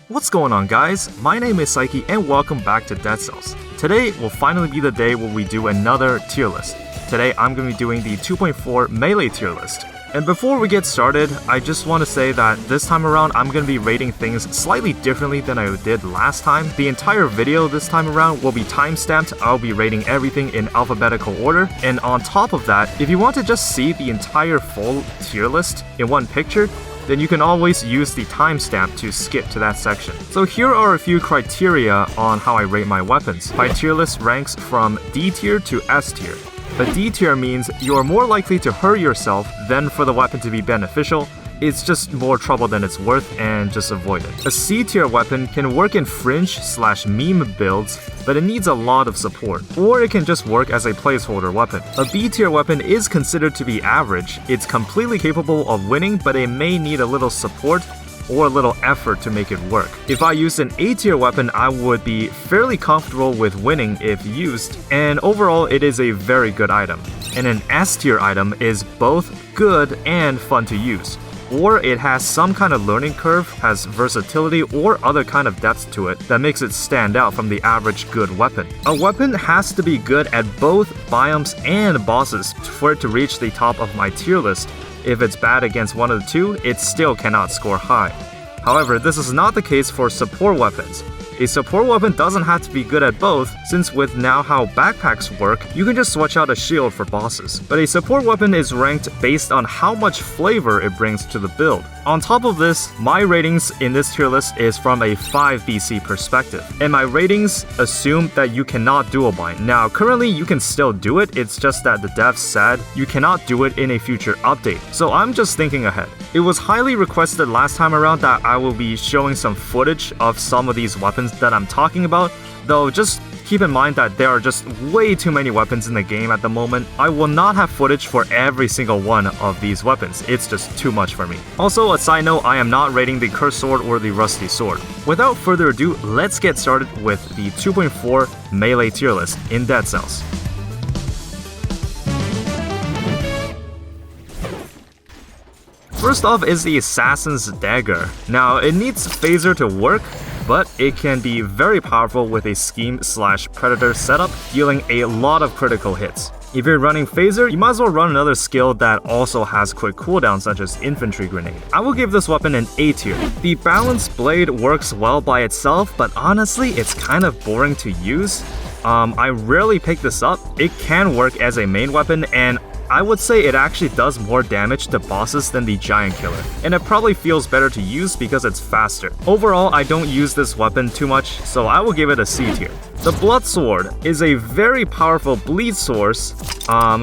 What's going on, guys? My name is Psyche and welcome back to Dead Cells. Today will finally be the day where we do another tier list. Today I'm going to be doing the 2.4 melee tier list. And before we get started, I just want to say that this time around I'm going to be rating things slightly differently than I did last time. The entire video this time around will be timestamped. I'll be rating everything in alphabetical order. And on top of that, if you want to just see the entire full tier list in one picture, then you can always use the timestamp to skip to that section. So here are a few criteria on how I rate my weapons. My tier list ranks from D tier to S tier. A D tier means you are more likely to hurt yourself than for the weapon to be beneficial. It's just more trouble than it's worth and just avoid it. A C tier weapon can work in fringe/meme builds, but it needs a lot of support. Or it can just work as a placeholder weapon. A B tier weapon is considered to be average. It's completely capable of winning, but it may need a little support or a little effort to make it work. If I used an A tier weapon, I would be fairly comfortable with winning if used, and overall it is a very good item. And an S tier item is both good and fun to use. Or it has some kind of learning curve, has versatility or other kind of depth to it that makes it stand out from the average good weapon. A weapon has to be good at both biomes and bosses for it to reach the top of my tier list. If it's bad against one of the two, it still cannot score high. However, this is not the case for support weapons. A support weapon doesn't have to be good at both, since with now how backpacks work, you can just switch out a shield for bosses. But a support weapon is ranked based on how much flavor it brings to the build. On top of this, my ratings in this tier list is from a 5 BC perspective, and my ratings assume that you cannot dual bind. Now, currently you can still do it, it's just that the devs said you cannot do it in a future update, so I'm just thinking ahead. It was highly requested last time around that I will be showing some footage of some of these weapons that I'm talking about, though just keep in mind that there are just way too many weapons in the game at the moment. I will not have footage for every single one of these weapons, it's just too much for me. Also, a side note, I am not rating the cursed sword or the rusty sword. Without further ado, let's get started with the 2.4 melee tier list in Dead Cells. First off is the Assassin's Dagger. Now, it needs phaser to work, but it can be very powerful with a scheme/predator setup, dealing a lot of critical hits. If you're running phaser, you might as well run another skill that also has quick cooldowns such as infantry grenade. I will give this weapon an A tier. The balanced blade works well by itself, but honestly it's kind of boring to use. I rarely pick this up. It can work as a main weapon, and I would say it actually does more damage to bosses than the Giant Killer, and it probably feels better to use because it's faster. Overall, I don't use this weapon too much, so I will give it a C tier. The Blood Sword is a very powerful bleed source.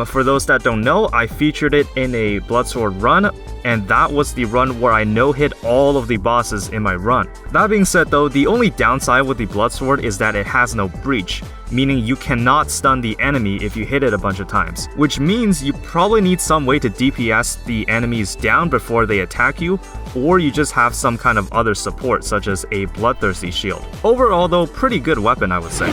For those that don't know, I featured it in a Blood Sword run, and that was the run where I no-hit all of the bosses in my run. That being said though, the only downside with the Blood Sword is that it has no breach, meaning you cannot stun the enemy if you hit it a bunch of times, which means you probably need some way to DPS the enemies down before they attack you, or you just have some kind of other support such as a Bloodthirsty shield. Overall though, pretty good weapon I would say.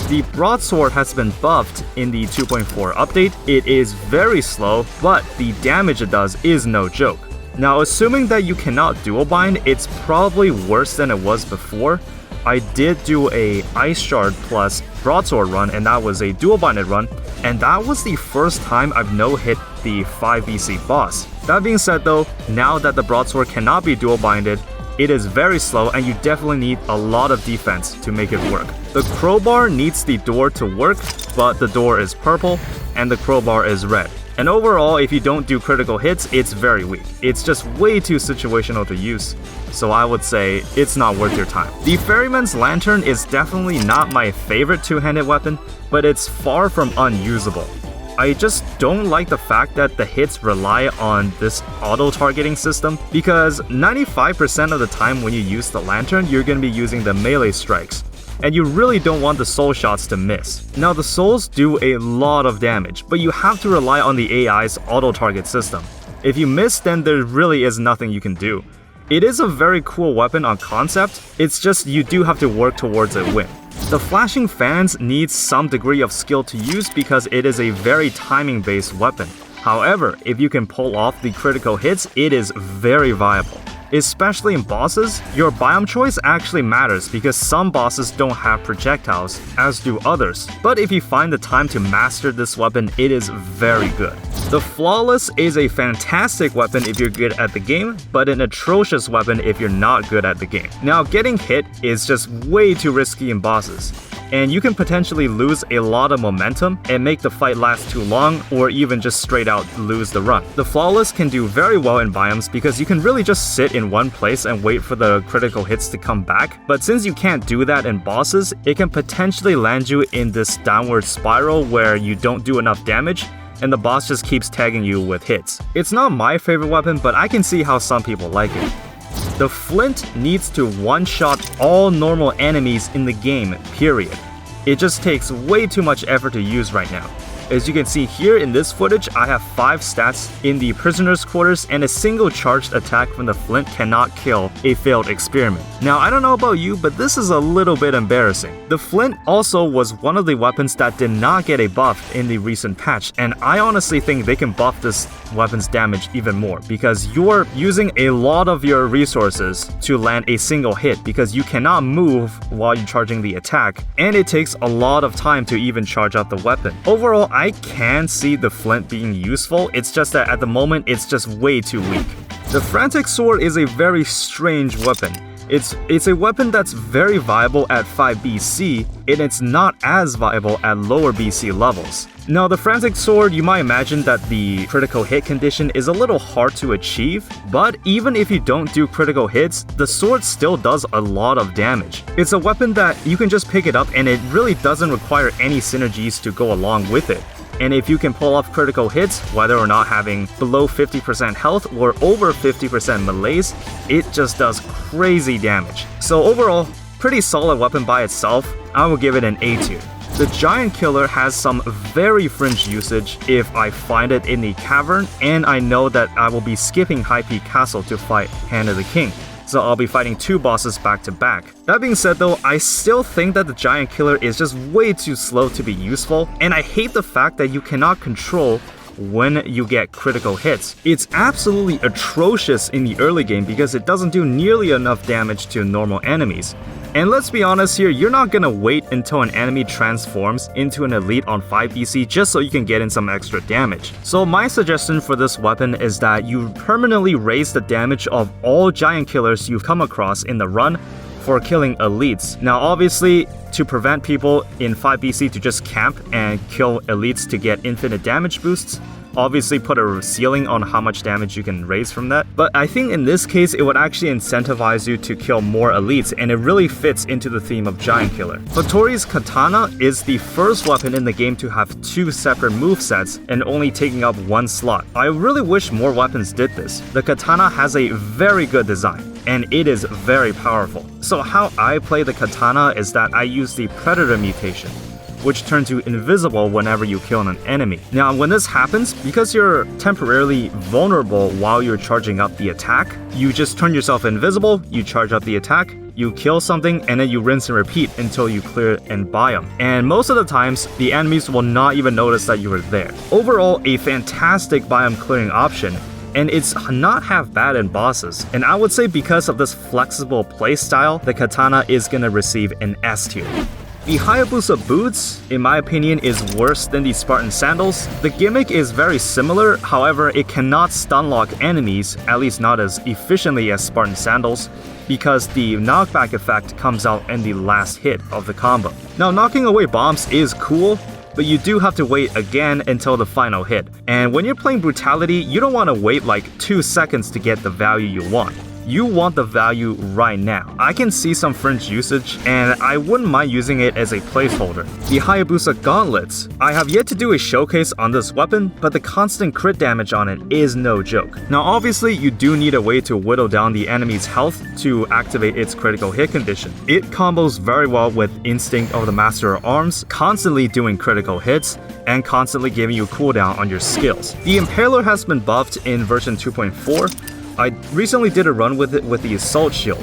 The broadsword has been buffed in the 2.4 update. It is very slow, but the damage it does is no joke. Now, assuming that you cannot dual bind, it's probably worse than it was before. I did do a Ice Shard plus broadsword run, and that was a dual binded run, and that was the first time I've no-hit the 5 BC boss. That being said though, now that the broadsword cannot be dual binded, it is very slow and you definitely need a lot of defense to make it work. The crowbar needs the door to work, but the door is purple and the crowbar is red. And overall, if you don't do critical hits, it's very weak. It's just way too situational to use, so I would say it's not worth your time. The Ferryman's Lantern is definitely not my favorite two-handed weapon, but it's far from unusable. I just don't like the fact that the hits rely on this auto-targeting system, because 95% of the time when you use the lantern, you're going to be using the melee strikes, and you really don't want the soul shots to miss. Now, the souls do a lot of damage, but you have to rely on the AI's auto-target system. If you miss, then there really is nothing you can do. It is a very cool weapon on concept, it's just you do have to work towards a win. The flashing fans needs some degree of skill to use because it is a very timing-based weapon. However, if you can pull off the critical hits, it is very viable. Especially in bosses, your biome choice actually matters because some bosses don't have projectiles, as do others. But if you find the time to master this weapon, it is very good. The Flawless is a fantastic weapon if you're good at the game, but an atrocious weapon if you're not good at the game. Now, getting hit is just way too risky in bosses, and you can potentially lose a lot of momentum and make the fight last too long, or even just straight out lose the run. The Flawless can do very well in biomes because you can really just sit in one place and wait for the critical hits to come back, but since you can't do that in bosses, it can potentially land you in this downward spiral where you don't do enough damage, and the boss just keeps tagging you with hits. It's not my favorite weapon, but I can see how some people like it. The Flint needs to one-shot all normal enemies in the game, period. It just takes way too much effort to use right now. As you can see here in this footage, I have 5 stats in the prisoner's quarters, and a single charged attack from the Flint cannot kill a failed experiment. Now, I don't know about you, but this is a little bit embarrassing. The Flint also was one of the weapons that did not get a buff in the recent patch, and I honestly think they can buff this weapon's damage even more because you're using a lot of your resources to land a single hit because you cannot move while you're charging the attack, and it takes a lot of time to even charge up the weapon. Overall, I can see the Flint being useful, it's just that at the moment it's just way too weak. The Frantic Sword is a very strange weapon. It's a weapon that's very viable at 5 BC, and it's not as viable at lower BC levels. Now, the Frantic Sword, you might imagine that the critical hit condition is a little hard to achieve, but even if you don't do critical hits, the sword still does a lot of damage. It's a weapon that you can just pick it up and it really doesn't require any synergies to go along with it. And if you can pull off critical hits, whether or not having below 50% health or over 50% melees, it just does crazy damage. So overall, pretty solid weapon by itself. I will give it an A tier. The Giant Killer has some very fringe usage if I find it in the cavern, and I know that I will be skipping High Peak Castle to fight Hand of the King. So I'll be fighting 2 bosses back to back. That being said though, I still think that the Giant Killer is just way too slow to be useful, and I hate the fact that you cannot control when you get critical hits. It's absolutely atrocious in the early game because it doesn't do nearly enough damage to normal enemies. And let's be honest here, you're not gonna wait until an enemy transforms into an elite on 5 BC just so you can get in some extra damage. So my suggestion for this weapon is that you permanently raise the damage of all giant killers you've come across in the run for killing elites. Now obviously, to prevent people in 5 BC to just camp and kill elites to get infinite damage boosts, obviously put a ceiling on how much damage you can raise from that. But I think in this case, it would actually incentivize you to kill more elites, and it really fits into the theme of Giant Killer. Fattori's Katana is the first weapon in the game to have 2 separate movesets and only taking up 1 slot. I really wish more weapons did this. The Katana has a very good design, and it is very powerful. So how I play the Katana is that I use the Predator mutation, which turns you invisible whenever you kill an enemy. Now, when this happens, because you're temporarily vulnerable while you're charging up the attack, you just turn yourself invisible, you charge up the attack, you kill something, and then you rinse and repeat until you clear an biome. And most of the times, the enemies will not even notice that you were there. Overall, a fantastic biome clearing option, and it's not half bad in bosses. And I would say because of this flexible playstyle, the Katana is gonna receive an S tier. The Hayabusa boots, in my opinion, is worse than the Spartan sandals. The gimmick is very similar, however, it cannot stun lock enemies, at least not as efficiently as Spartan sandals, because the knockback effect comes out in the last hit of the combo. Now, knocking away bombs is cool, but you do have to wait again until the final hit. And when you're playing Brutality, you don't want to wait like 2 seconds to get the value you want. You want the value right now. I can see some fringe usage, and I wouldn't mind using it as a placeholder. The Hayabusa gauntlets. I have yet to do a showcase on this weapon, but the constant crit damage on it is no joke. Now obviously, you do need a way to whittle down the enemy's health to activate its critical hit condition. It combos very well with Instinct of the Master of Arms, constantly doing critical hits, and constantly giving you cooldown on your skills. The Impaler has been buffed in version 2.4. I recently did a run with it with the Assault Shield,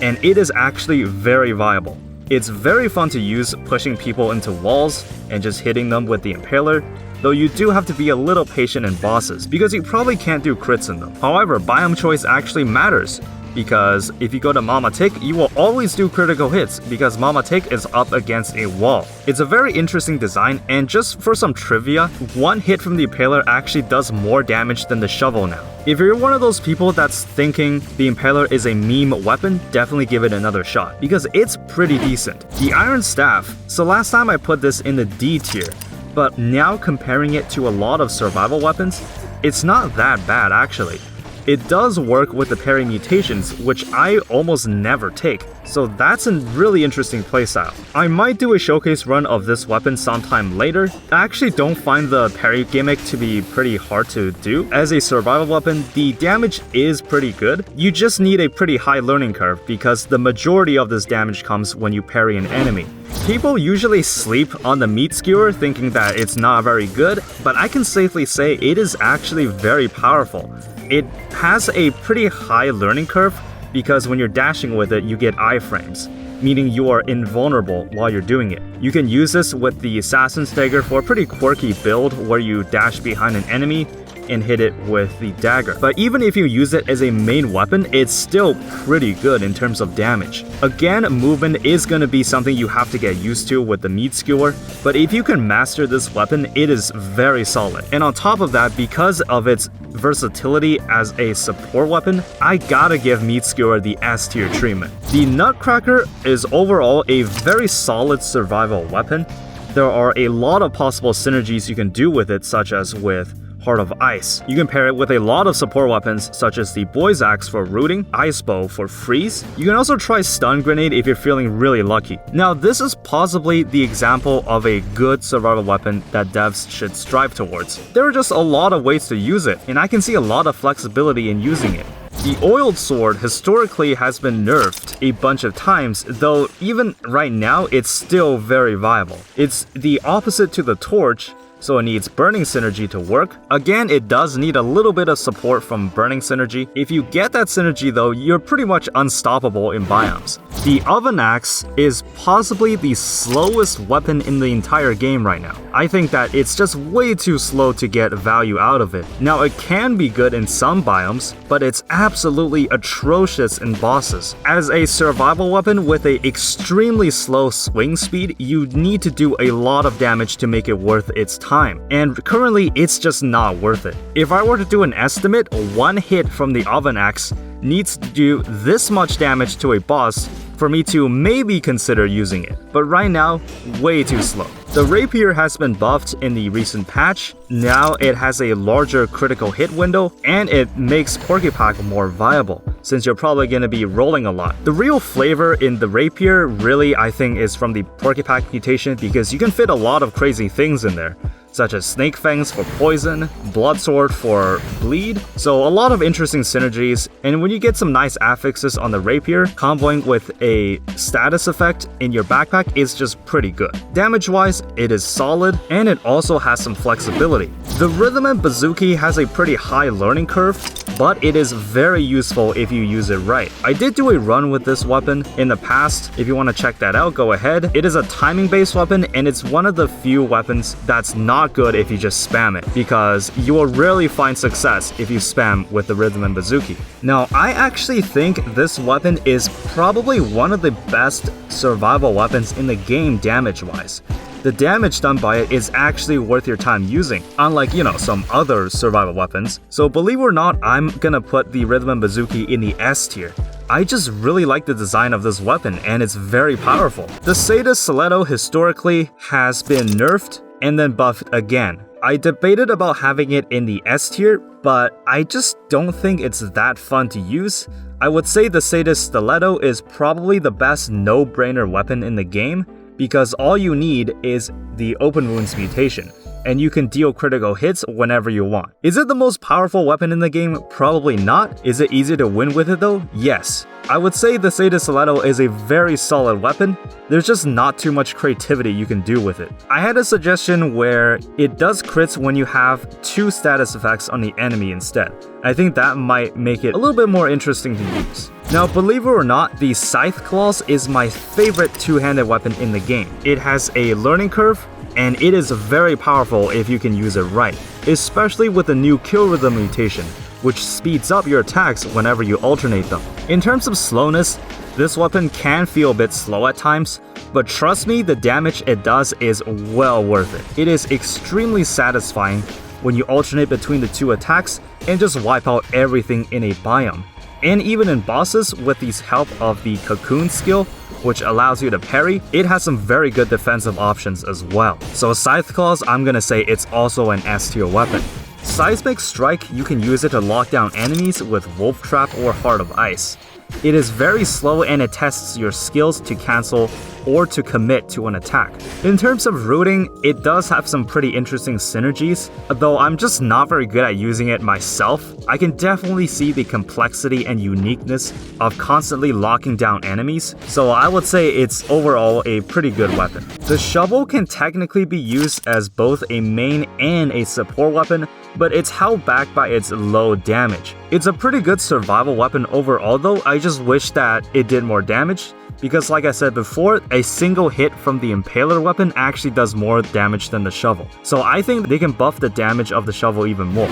and it is actually very viable. It's very fun to use pushing people into walls and just hitting them with the Impaler, though you do have to be a little patient in bosses because you probably can't do crits in them. However, biome choice actually matters because if you go to Mama Tick, you will always do critical hits because Mama Tick is up against a wall. It's a very interesting design, and just for some trivia, one hit from the Impaler actually does more damage than the shovel now. If you're one of those people that's thinking the Impaler is a meme weapon, definitely give it another shot, because it's pretty decent. The Iron Staff, so last time I put this in the D tier, but now comparing it to a lot of survival weapons, it's not that bad actually. It does work with the parry mutations, which I almost never take, so that's a really interesting playstyle. I might do a showcase run of this weapon sometime later. I actually don't find the parry gimmick to be pretty hard to do. As a survival weapon, the damage is pretty good. You just need a pretty high learning curve because the majority of this damage comes when you parry an enemy. People usually sleep on the meat skewer thinking that it's not very good, but I can safely say it is actually very powerful. It has a pretty high learning curve because when you're dashing with it, you get iframes, meaning you are invulnerable while you're doing it. You can use this with the Assassin's Dagger for a pretty quirky build where you dash behind an enemy and hit it with the dagger. But even if you use it as a main weapon, it's still pretty good in terms of damage. Again, movement is going to be something you have to get used to with the meat skewer, but if you can master this weapon, it is very solid. And on top of that, because of its versatility as a support weapon, I gotta give meat skewer the S tier treatment. The Nutcracker is overall a very solid survival weapon. There are a lot of possible synergies you can do with it, such as with Heart of Ice. You can pair it with a lot of support weapons such as the Boy's Axe for rooting, Ice Bow for freeze. You can also try Stun Grenade if you're feeling really lucky. Now this is possibly the example of a good survival weapon that devs should strive towards. There are just a lot of ways to use it, and I can see a lot of flexibility in using it. The Oiled Sword historically has been nerfed a bunch of times, though even right now it's still very viable. It's the opposite to the Torch, so it needs burning synergy to work. Again, it does need a little bit of support from burning synergy. If you get that synergy though, you're pretty much unstoppable in biomes. The Oven Axe is possibly the slowest weapon in the entire game right now. I think that it's just way too slow to get value out of it. Now it can be good in some biomes, but it's absolutely atrocious in bosses. As a survival weapon with an extremely slow swing speed, you need to do a lot of damage to make it worth its time. And currently, it's just not worth it. If I were to do an estimate, one hit from the Oven Axe needs to do this much damage to a boss for me to maybe consider using it. But right now, way too slow. The Rapier has been buffed in the recent patch. Now it has a larger critical hit window, and it makes Porcupine more viable, since you're probably going to be rolling a lot. The real flavor in the Rapier really, I think, is from the Porcupine mutation, because you can fit a lot of crazy things in there, such as Snake Fangs for poison, Blood Sword for bleed, so a lot of interesting synergies. And when you get some nice affixes on the Rapier, comboing with a status effect in your backpack is just pretty good. Damage-wise, it is solid, and it also has some flexibility. The Rhythm and Bazooki has a pretty high learning curve, but it is very useful if you use it right. I did do a run with this weapon in the past. If you want to check that out, go ahead. It is a timing-based weapon, and it's one of the few weapons that's not good if you just spam it, because you will rarely find success if you spam with the Rhythm and Bazooki. Now, I actually think this weapon is probably one of the best survival weapons in the game damage-wise. The damage done by it is actually worth your time using, unlike, some other survival weapons. So believe it or not, I'm gonna put the Rhythm and Bazooki in the S tier. I just really like the design of this weapon, and it's very powerful. The Sadist Stiletto historically has been nerfed and then buffed again. I debated about having it in the S tier, but I just don't think it's that fun to use. I would say the Sadist Stiletto is probably the best no-brainer weapon in the game, because all you need is the Open Wounds mutation, and you can deal critical hits whenever you want. Is it the most powerful weapon in the game? Probably not. Is it easy to win with it though? Yes. I would say the Sadist Stiletto is a very solid weapon. There's just not too much creativity you can do with it. I had a suggestion where it does crits when you have 2 status effects on the enemy instead. I think that might make it a little bit more interesting to use. Now, believe it or not, the Scythe Claws is my favorite two-handed weapon in the game. It has a learning curve, and it is very powerful if you can use it right, especially with the new Kill Rhythm mutation. which speeds up your attacks whenever you alternate them. In terms of slowness, this weapon can feel a bit slow at times, but trust me, the damage it does is well worth it. It is extremely satisfying when you alternate between the two attacks and just wipe out everything in a biome. And even in bosses with the help of the cocoon skill, which allows you to parry, it has some very good defensive options as well. So Scythe Claws, I'm gonna say it's also an S tier weapon. Seismic Strike, you can use it to lock down enemies with Wolf Trap or Heart of Ice. It is very slow and it tests your skills to cancel or to commit to an attack. In terms of rooting, it does have some pretty interesting synergies, though I'm just not very good at using it myself. I can definitely see the complexity and uniqueness of constantly locking down enemies, so I would say it's overall a pretty good weapon. The shovel can technically be used as both a main and a support weapon, but it's held back by its low damage. It's a pretty good survival weapon overall though, I just wish that it did more damage, because like I said before, a single hit from the Impaler weapon actually does more damage than the shovel. So I think they can buff the damage of the shovel even more.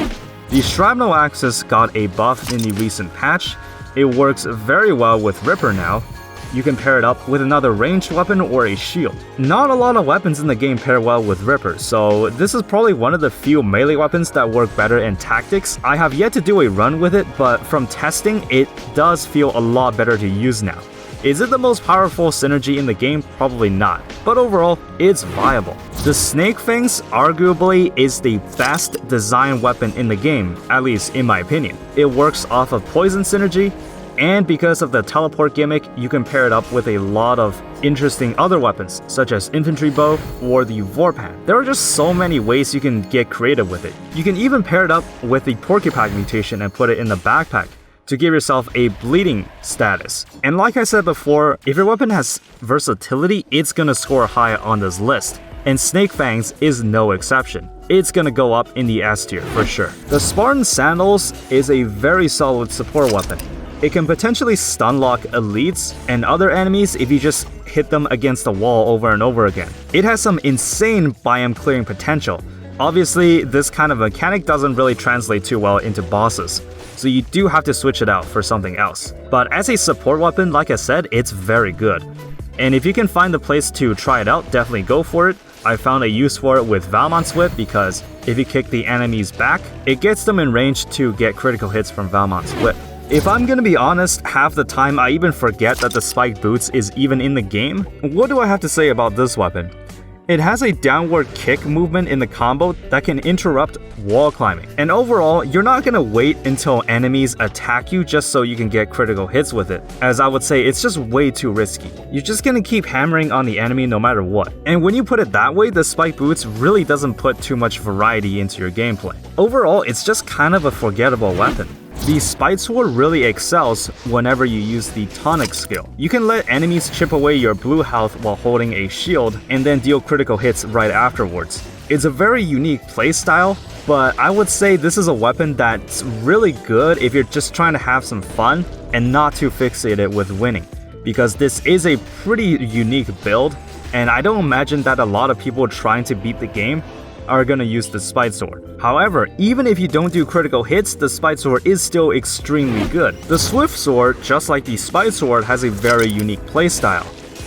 The Shrapnel Axis got a buff in the recent patch. It works very well with Ripper now. You can pair it up with another ranged weapon or a shield. Not a lot of weapons in the game pair well with Ripper, so this is probably one of the few melee weapons that work better in tactics. I have yet to do a run with it, but from testing, it does feel a lot better to use now. Is it the most powerful synergy in the game? Probably not, but overall, it's viable. The Snake Fangs arguably is the best design weapon in the game, at least in my opinion. It works off of poison synergy, and because of the teleport gimmick, you can pair it up with a lot of interesting other weapons, such as Infantry Bow or the Vorpan. There are just so many ways you can get creative with it. You can even pair it up with the Porcupine mutation and put it in the backpack to give yourself a bleeding status. And like I said before, if your weapon has versatility, it's gonna score high on this list. And Snake Fangs is no exception. It's gonna go up in the S tier for sure. The Spartan Sandals is a very solid support weapon. It can potentially stun lock elites and other enemies if you just hit them against the wall over and over again. It has some insane biome clearing potential. Obviously, this kind of mechanic doesn't really translate too well into bosses, so you do have to switch it out for something else. But as a support weapon, like I said, it's very good. And if you can find the place to try it out, definitely go for it. I found a use for it with Valmont's Whip because if you kick the enemies back, it gets them in range to get critical hits from Valmont's Whip. If I'm gonna be honest, half the time I even forget that the Spiked Boots is even in the game. What do I have to say about this weapon? It has a downward kick movement in the combo that can interrupt wall climbing. And overall, you're not gonna wait until enemies attack you just so you can get critical hits with it, as I would say it's just way too risky. You're just gonna keep hammering on the enemy no matter what. And when you put it that way, the Spiked Boots really doesn't put too much variety into your gameplay. Overall, it's just kind of a forgettable weapon. The Spite Sword really excels whenever you use the Tonic skill. You can let enemies chip away your blue health while holding a shield and then deal critical hits right afterwards. It's a very unique playstyle, but I would say this is a weapon that's really good if you're just trying to have some fun and not too fixated with winning, because this is a pretty unique build, and I don't imagine that a lot of people trying to beat the game are gonna use the Spite Sword. However, even if you don't do critical hits, the Spite Sword is still extremely good. The Swift Sword, just like the Spite Sword, has a very unique playstyle.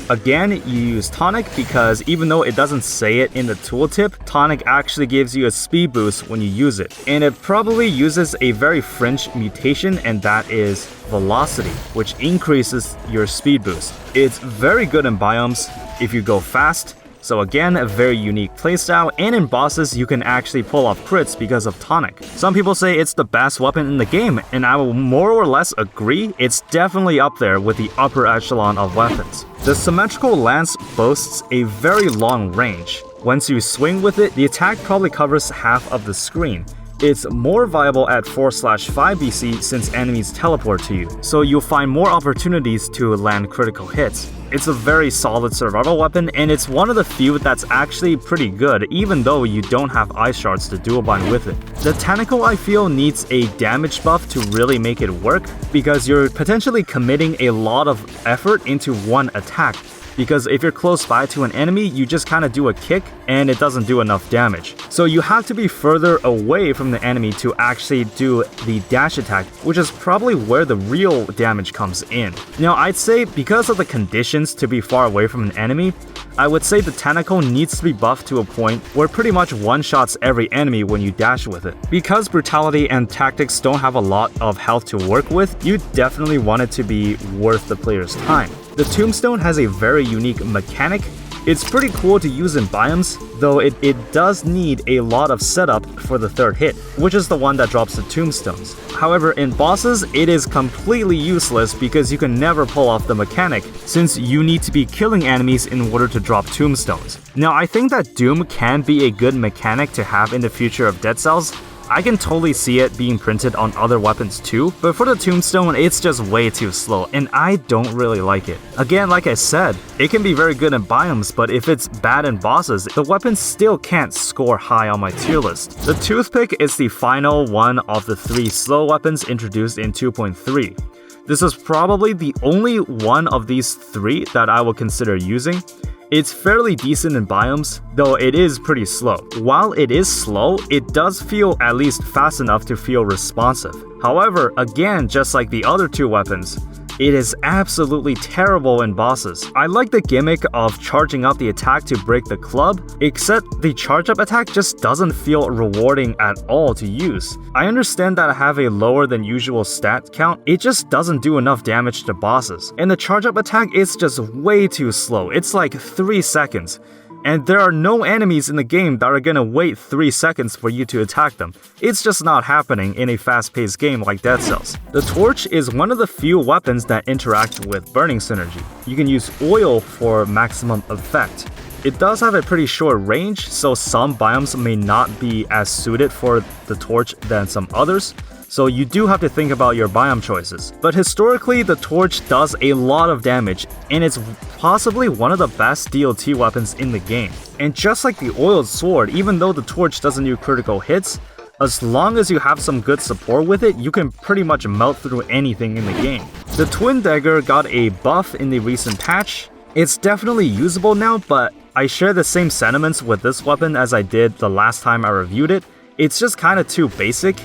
Again, you use Tonic because even though it doesn't say it in the tooltip, Tonic actually gives you a speed boost when you use it. And it probably uses a very fringe mutation, and that is Velocity, which increases your speed boost. It's very good in biomes if you go fast. So again, a very unique playstyle, and in bosses you can actually pull off crits because of Tonic. Some people say it's the best weapon in the game, and I will more or less agree. It's definitely up there with the upper echelon of weapons. The Symmetrical Lance boasts a very long range. Once you swing with it, the attack probably covers half of the screen. It's more viable at 4/5 BC since enemies teleport to you, so you'll find more opportunities to land critical hits. It's a very solid survival weapon, and it's one of the few that's actually pretty good, even though you don't have ice shards to dual bind with it. The tentacle, I feel, needs a damage buff to really make it work, because you're potentially committing a lot of effort into one attack. Because if you're close by to an enemy, you just kind of do a kick and it doesn't do enough damage. So you have to be further away from the enemy to actually do the dash attack, which is probably where the real damage comes in. Now, I'd say because of the conditions to be far away from an enemy, I would say the tentacle needs to be buffed to a point where pretty much one-shots every enemy when you dash with it. Because brutality and tactics don't have a lot of health to work with, you definitely want it to be worth the player's time. The tombstone has a very unique mechanic. It's pretty cool to use in biomes, though it does need a lot of setup for the third hit, which is the one that drops the tombstones. However, in bosses, it is completely useless because you can never pull off the mechanic, since you need to be killing enemies in order to drop tombstones. Now, I think that Doom can be a good mechanic to have in the future of Dead Cells. I can totally see it being printed on other weapons too, but for the tombstone, it's just way too slow, and I don't really like it. Again, like I said, it can be very good in biomes, but if it's bad in bosses, the weapon still can't score high on my tier list. The toothpick is the final one of the 3 slow weapons introduced in 2.3. This is probably the only one of these 3 that I will consider using. It's fairly decent in biomes, though it is pretty slow. While it is slow, it does feel at least fast enough to feel responsive. However, again, just like the other 2 weapons, it is absolutely terrible in bosses. I like the gimmick of charging up the attack to break the club, except the charge up attack just doesn't feel rewarding at all to use. I understand that I have a lower than usual stat count, it just doesn't do enough damage to bosses. And the charge up attack is just way too slow, it's like 3 seconds. And there are no enemies in the game that are gonna wait 3 seconds for you to attack them. It's just not happening in a fast-paced game like Dead Cells. The torch is one of the few weapons that interact with burning synergy. You can use oil for maximum effect. It does have a pretty short range, so some biomes may not be as suited for the torch than some others. So you do have to think about your biome choices. But historically, the torch does a lot of damage, and it's possibly one of the best DLT weapons in the game. And just like the oiled sword, even though the torch doesn't do critical hits, as long as you have some good support with it, you can pretty much melt through anything in the game. The twin dagger got a buff in the recent patch. It's definitely usable now, but I share the same sentiments with this weapon as I did the last time I reviewed it. It's just kinda too basic,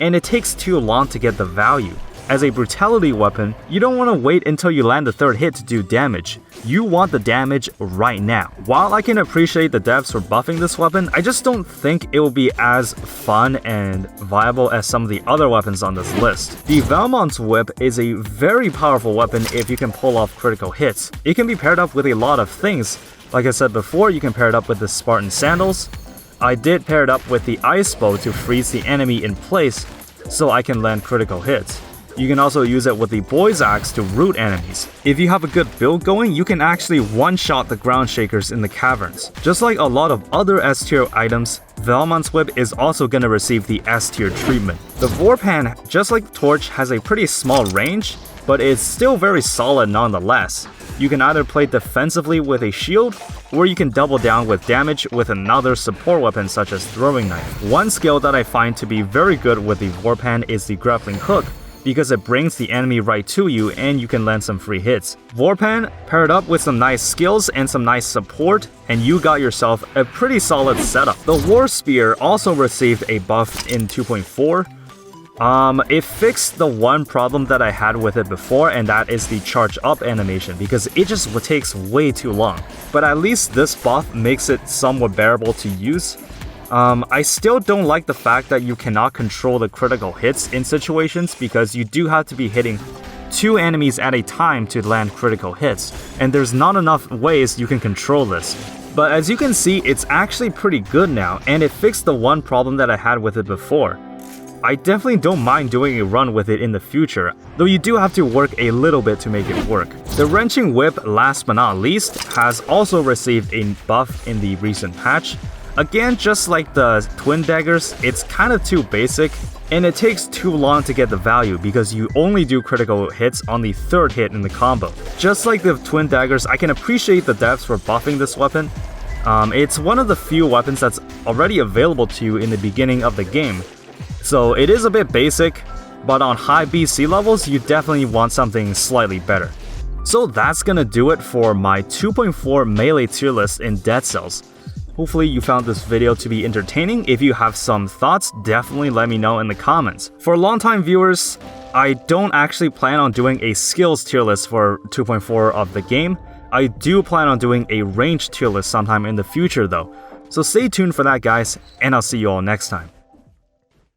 and it takes too long to get the value. As a brutality weapon, you don't want to wait until you land the third hit to do damage. You want the damage right now. While I can appreciate the devs for buffing this weapon, I just don't think it will be as fun and viable as some of the other weapons on this list. The Valmont's Whip is a very powerful weapon if you can pull off critical hits. It can be paired up with a lot of things. Like I said before, you can pair it up with the Spartan Sandals. I did pair it up with the Ice Bow to freeze the enemy in place so I can land critical hits. You can also use it with the Boy's Axe to root enemies. If you have a good build going, you can actually one-shot the ground shakers in the caverns. Just like a lot of other S-tier items, Valmont's Whip is also going to receive the S-tier treatment. The Vorpan, just like the Torch, has a pretty small range, but it's still very solid nonetheless. You can either play defensively with a shield, or you can double down with damage with another support weapon such as Throwing Knife. One skill that I find to be very good with the Vorpan is the Grappling Hook, because it brings the enemy right to you and you can land some free hits. Vorpan paired up with some nice skills and some nice support, and you got yourself a pretty solid setup. The War Spear also received a buff in 2.4. It fixed the one problem that I had with it before, and that is the charge up animation, because it just takes way too long. But at least this buff makes it somewhat bearable to use. I still don't like the fact that you cannot control the critical hits in situations, because you do have to be hitting 2 enemies at a time to land critical hits, and there's not enough ways you can control this. But as you can see, it's actually pretty good now, and it fixed the one problem that I had with it before. I definitely don't mind doing a run with it in the future, though you do have to work a little bit to make it work. The Wrenching Whip, last but not least, has also received a buff in the recent patch. Again, just like the twin daggers, it's kind of too basic, and it takes too long to get the value because you only do critical hits on the third hit in the combo. Just like the twin daggers, I can appreciate the devs for buffing this weapon. It's one of the few weapons that's already available to you in the beginning of the game. So it is a bit basic, but on high BC levels, you definitely want something slightly better. So that's gonna do it for my 2.4 melee tier list in Dead Cells. Hopefully you found this video to be entertaining. If you have some thoughts, definitely let me know in the comments. For longtime viewers, I don't actually plan on doing a skills tier list for 2.4 of the game. I do plan on doing a range tier list sometime in the future though. So stay tuned for that guys, and I'll see you all next time.